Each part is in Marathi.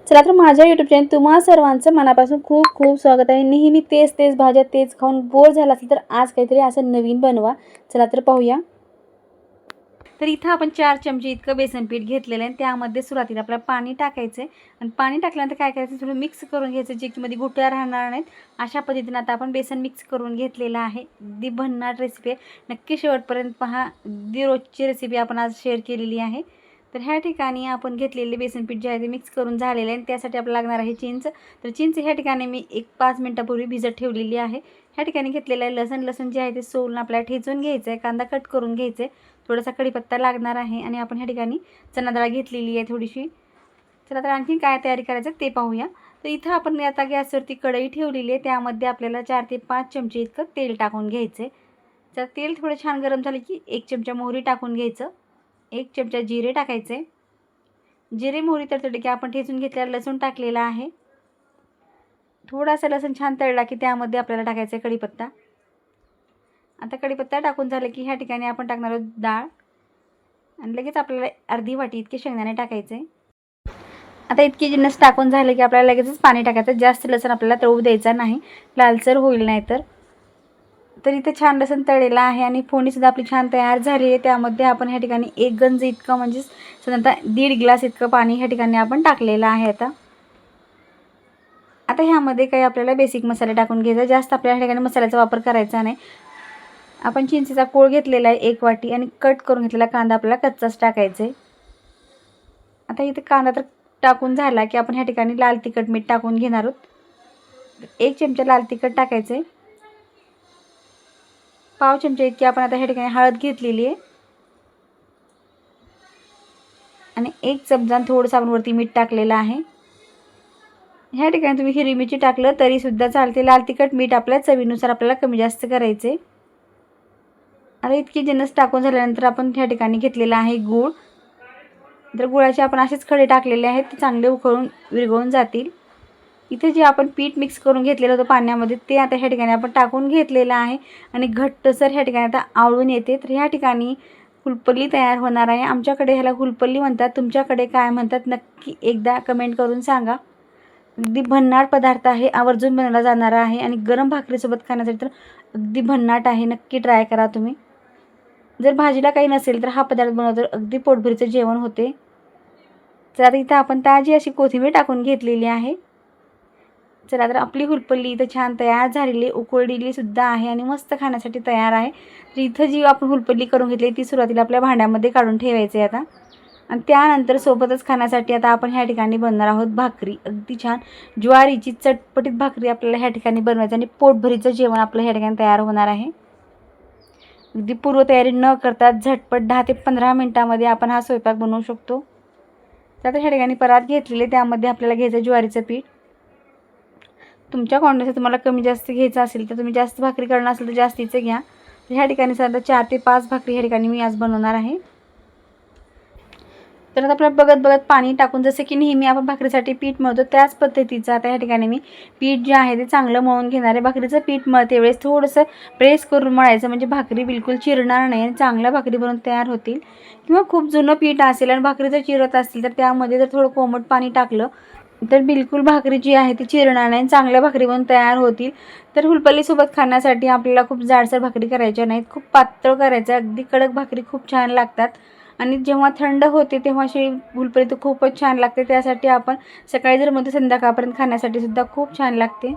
चला तर माझ्या यूट्यूब चॅनल तुम्हा सर्वांचं मनापासून खूप खूप स्वागत आहे। नेहमी तेच भाज्या तेच खाऊन बोर झाला असेल तर आज काहीतरी असं नवीन बनवा। चला तर पाहूया। तर इथं आपण 4 चमचे इतकं बेसन पीठ घेतलेलं आहे। त्यामध्ये सुरुवातीला आपल्याला पाणी टाकायचं आणि पाणी टाकल्यानंतर काय करायचं, थोडं मिक्स करून घ्यायचं जे की मध्ये गुठळ्या राहणार नाहीत। अशा पद्धतीने आता आपण बेसन मिक्स करून घेतलेलं आहे। अगदी भन्नाट रेसिपी आहे, नक्की शेवटपर्यंत पहा। अगदी रोजची रेसिपी आपण आज शेअर केलेली आहे। तर ह्या ठिकाणी आपण घेतलेले बेसन पीठ जे आहे ते मिक्स करून झालेले आहे। त्यासाठी आपल्याला लागणार आहे चिंच। तर चिंच ह्या ठिकाणी मी 5 मिनिटापूर्वी भिजत ठेवलेली आहे। ह्या ठिकाणी घेतलेलं आहे लसूण जे आहे ते सोलून आपल्याला ठेचून घ्यायचं आहे। कांदा कट करून घ्यायचा आहे, थोडासा कढीपत्ता लागणार आहे आणि आपण ह्या ठिकाणी चना डाळ घेतलेली आहे थोडीशी। चला तर आणखी काय तयारी करायचं ते पाहूया। तर इथं आपण आता गॅसवरती कढई ठेवलेली आहे। त्यामध्ये आपल्याला 4 ते 5 चमचे इतकं तेल टाकून घ्यायचं आहे। तर तेल थोडं छान गरम झालं की 1 चमचा मोहरी टाकून घ्यायचं, 1 चमचा जिरे टाकायचे। जिरे मोहरी तडतडली की आपण ठेचून घेतलेला लसूण टाकलेला आहे। थोडासा लसूण छान तळला की त्यामध्ये आपल्याला टाकायचा आहे कढीपत्ता। आता कढीपत्ता टाकून झालं की ह्या ठिकाणी आपण टाकणार आहोत डाळ आणि लगेच आपल्याला अर्धी वाटी इतके शेंगदाणे टाकायचे। आता इतके जिन्नस टाकून झाले की आपल्याला लगेचच पाणी टाकायचं। जास्त लसूण आपल्याला तळू द्यायचा नाही, लालसर होईल नाही तर इथे छान लसूण तळलेला आहे आणि फोडणीसुद्धा आपली छान तयार झाली आहे। त्यामध्ये आपण ह्या ठिकाणी 1 गंज इतकं म्हणजे साधारणतः 1.5 ग्लास इतकं पाणी ह्या ठिकाणी आपण टाकलेलं आहे। आता ह्यामध्ये काही आपल्याला बेसिक मसाले टाकून घ्यायचा, जास्त आपल्या ह्या ठिकाणी मसाल्याचा वापर करायचा नाही। आपण चिंचेचा कोळ घेतलेला आहे 1 वाटी आणि कट करून घेतलेला कांदा आपल्याला कच्चाच टाकायचा आहे। आता इथे कांदा तर टाकून झाला की आपण ह्या ठिकाणी लाल तिखट मीठ टाकून घेणार आहोत। 1 चमचा लाल तिखट टाकायचं आहे। पाव चमचा इतकी आपण आता ह्या ठिकाणी हळद घेतलेली आहे आणि 1 चमचा थोडंसं आपण वरती मीठ टाकलेलं आहे। ह्या ठिकाणी तुम्ही हिरवी मिरची टाकलं तरीसुद्धा चालते। लाल तिखट मीठ आपल्या चवीनुसार आपल्याला कमी जास्त करायचे। आता इतकी जिन्नस टाकून झाल्यानंतर आपण ह्या ठिकाणी घेतलेला आहे गूळ। तर गुळाचे आपण असेच खडे टाकलेले आहेत, ते चांगले उकळून विरघळून जातील। इथे जे आपण पीठ मिक्स करून घेतलेलं होतं पाण्यामध्ये ते आता ह्या ठिकाणी आपण टाकून घेतलेलं आहे आणि घट्टसर ह्या ठिकाणी आता आवळून येते। तर ह्या ठिकाणी हुलपल्ली तयार होणार आहे। आमच्याकडे ह्याला हुलपल्ली म्हणतात, तुमच्याकडे काय म्हणतात नक्की एकदा कमेंट करून सांगा। अगदी भन्नाट पदार्थ आहे, आवर्जून बनवला जाणार आहे आणि गरम भाकरीसोबत खाण्यासाठी तर अगदी भन्नाट आहे। नक्की ट्राय करा तुम्ही। जर भाजीला काही नसेल तर हा पदार्थ बनवतो अगदी पोटभरीचं जेवण होते। तर इथं आपण ताजी अशी कोथिंबीर टाकून घेतलेली आहे। चला तर आपली हुलपल्ली इथं छान तयार झालेली उकळलेली सुद्धा आहे आणि मस्त खाण्यासाठी तयार आहे। तर इथं जी आपण हुलपल्ली करून घेतली ती सुरुवातीला आपल्या भांड्यामध्ये काढून ठेवायची आहे आता आणि त्यानंतर सोबतच खाण्यासाठी आता आपण ह्या ठिकाणी बनवणार आहोत भाकरी। अगदी छान ज्वारीची चटपटीत भाकरी आपल्याला ह्या ठिकाणी बनवायची आणि पोटभरीचं जेवण आपलं ह्या ठिकाणी तयार होणार आहे। अगदी पूर्वतयारी न करता झटपट 10 ते 15 मिनिटांमध्ये आपण हा स्वयंपाक बनवू शकतो। तर आता ह्या ठिकाणी परात घेतलेले त्यामध्ये आपल्याला घ्यायचं ज्वारीचं पीठ। तुमच्या क्वांटिटीनुसार तुम्हाला कमी जास्त घ्यायचं असेल तर तुम्ही जास्त भाकरी करणार असेल तर जास्तीचं घ्या। तर ह्या ठिकाणी साधारण 4 ते 5 भाकरी ह्या ठिकाणी मी आज बनवणार आहे। तर आता आपल्याला बघत पाणी टाकून जसं की नेहमी आपण भाकरीसाठी पीठ मळतो त्याच पद्धतीचं आता ह्या ठिकाणी मी पीठ जे आहे ते चांगलं मळून घेणार आहे। भाकरीचं पीठ मळते वेळेस थोडंसं प्रेस करून मळायचं म्हणजे भाकरी बिलकुल चिरणार नाही आणि चांगल्या भाकरी बनवून तयार होतील। किंवा खूप जुनं पीठ असेल आणि भाकरी जर चिरत असतील तर त्यामध्ये जर थोडं कोमट पाणी टाकलं तर बिलकुल भाकरी जी आहे ती चिरणार नाही, चांगल्या भाकरी बनून तयार होतील। तर हुलपल्लीसोबत खाण्यासाठी आपल्याला खूप जाडसर भाकरी करायच्या नाहीत, खूप पातळ करायचं। अगदी कडक भाकरी खूप छान लागतात आणि जेव्हा थंड होते तेव्हा अशी हुलपल्ली तर खूपच छान लागते। त्यासाठी आपण सकाळी जर मध्ये संध्याकाळपर्यंत खाण्यासाठी सुद्धा खूप छान लागते।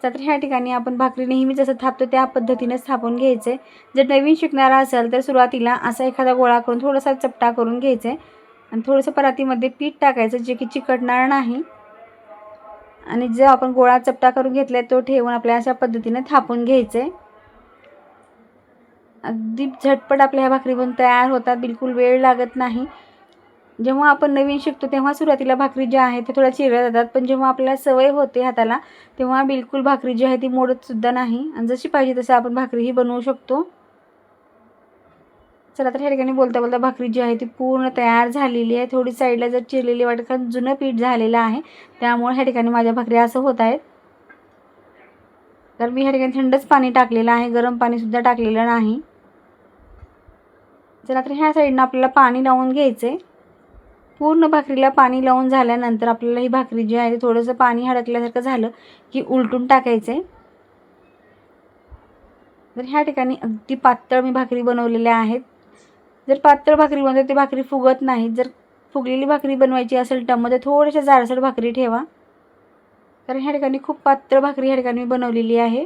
तर ह्या ठिकाणी आपण भाकरी नेहमी जसं थापतो त्या पद्धतीनेच थापून घ्यायचे। जर नवीन शिकणारा असेल तर सुरुवातीला असा एखादा गोळा करून थोडासा चपटा करून घ्यायचा आणि थोडंसं परातीमध्ये पीठ टाकायचं जे की चिकटणार नाही आणि जो आपण गोळा चपटा करून घेतलाय तो ठेवून आपल्या अशा पद्धतीने थापून घ्यायचे। अगदी झटपट आपल्या ह्या भाकरी बनून तयार होतात, बिलकुल वेळ लागत नाही। जेव्हा आपण नवीन शिकतो तेव्हा सुरुवातीला भाकरी जी आहे ते थोड्या चिरल्या जातात, पण जेव्हा आपल्याला सवय होते हाताला तेव्हा बिलकुल भाकरी जी आहे ती मोडत सुद्धा नाही आणि जशी पाहिजे तसं आपण भाकरी ही बनवू शकतो। चला तर ह्या ठिकाणी बोलता भाकरी जी आहे ती पूर्ण तयार झालेली आहे। थोडी साईडला जर चिरलेली वाटत कारण जुनं पीठ झालेलं आहे त्यामुळे ह्या ठिकाणी माझ्या भाकरी असं होत आहेत। तर मी ह्या ठिकाणी थंडच पाणी टाकलेलं आहे, गरम पाणी सुद्धा टाकलेलं नाही। चला तर ह्या साईडनं आपल्याला पाणी लावून घ्यायचं आहे। पूर्ण भाकरीला पाणी लावून झाल्यानंतर आपल्याला ही भाकरी जी आहे थोडंसं पाणी अडकल्यासारखं झालं की उलटून टाकायचं आहे. तर ह्या ठिकाणी अगदी पातळ मी भाकरी बनवलेल्या आहेत. जर पातळ भाकरी बनवते ती भाकरी फुगत नाही. जर फुगलेली भाकरी बनवायची असेल टमध्ये थोड्याशा जाडसर भाकरी ठेवा, कारण ह्या ठिकाणी खूप पातळ भाकरी ह्या ठिकाणी मी बनवलेली आहे.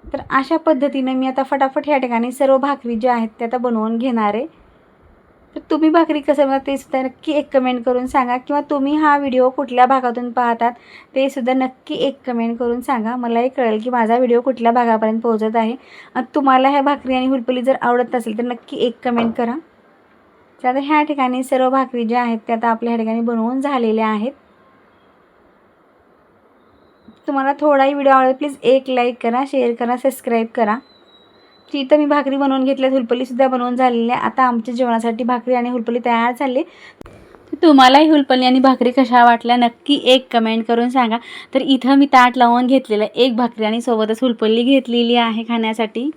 तर अशा पद्धतीने मी आता फटाफट ह्या ठिकाणी सर्व भाकरी ज्या आहेत त्या आता बनवून घेणार आहे. तर तुम्ही भाकरी कसं बनवता ते सुद्धा नक्की एक कमेंट करून सांगा, किंवा तुम्ही हा व्हिडिओ कुठल्या भागातून पाहतात ते सुद्धा नक्की एक कमेंट करून सांगा. मलाही कळेल की माझा व्हिडिओ कुठल्या भागापर्यंत पोहोचत आहे. तुम्हाला ह्या भाकरी आणि हुलपली जर आवडत असेल तर नक्की एक कमेंट करा. तर आता ह्या ठिकाणी सर्व भाकरी ज्या आहेत त्या आता आपल्या ह्या ठिकाणी बनवून झालेल्या आहेत. तुम्हाला थोडाही व्हिडिओ आवडला प्लीज एक लाईक करा, शेअर करा, सबस्क्राईब करा. इथं मी भाकरी बनवून घेतल्यात, हुलपलीसुद्धा बनवून झालेली आहे. आता आमच्या जेवणासाठी भाकरी आणि हुलपली तयार झाली. तुम्हालाही हुलपली आणि भाकरी कशा वाटल्या नक्की एक कमेंट करून सांगा. तर इथं मी ताट लावून घेतलेलं एक भाकरी आणि सोबतच हुलपली घेतलेली आहे खाण्यासाठी.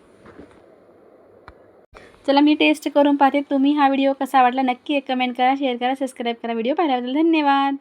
चला मी टेस्ट करून पाहते. तुम्ही हा व्हिडिओ कसा वाटला नक्की एक कमेंट करा, शेअर करा, सबस्क्राईब करा. व्हिडिओ पाहिल्याबद्दल धन्यवाद.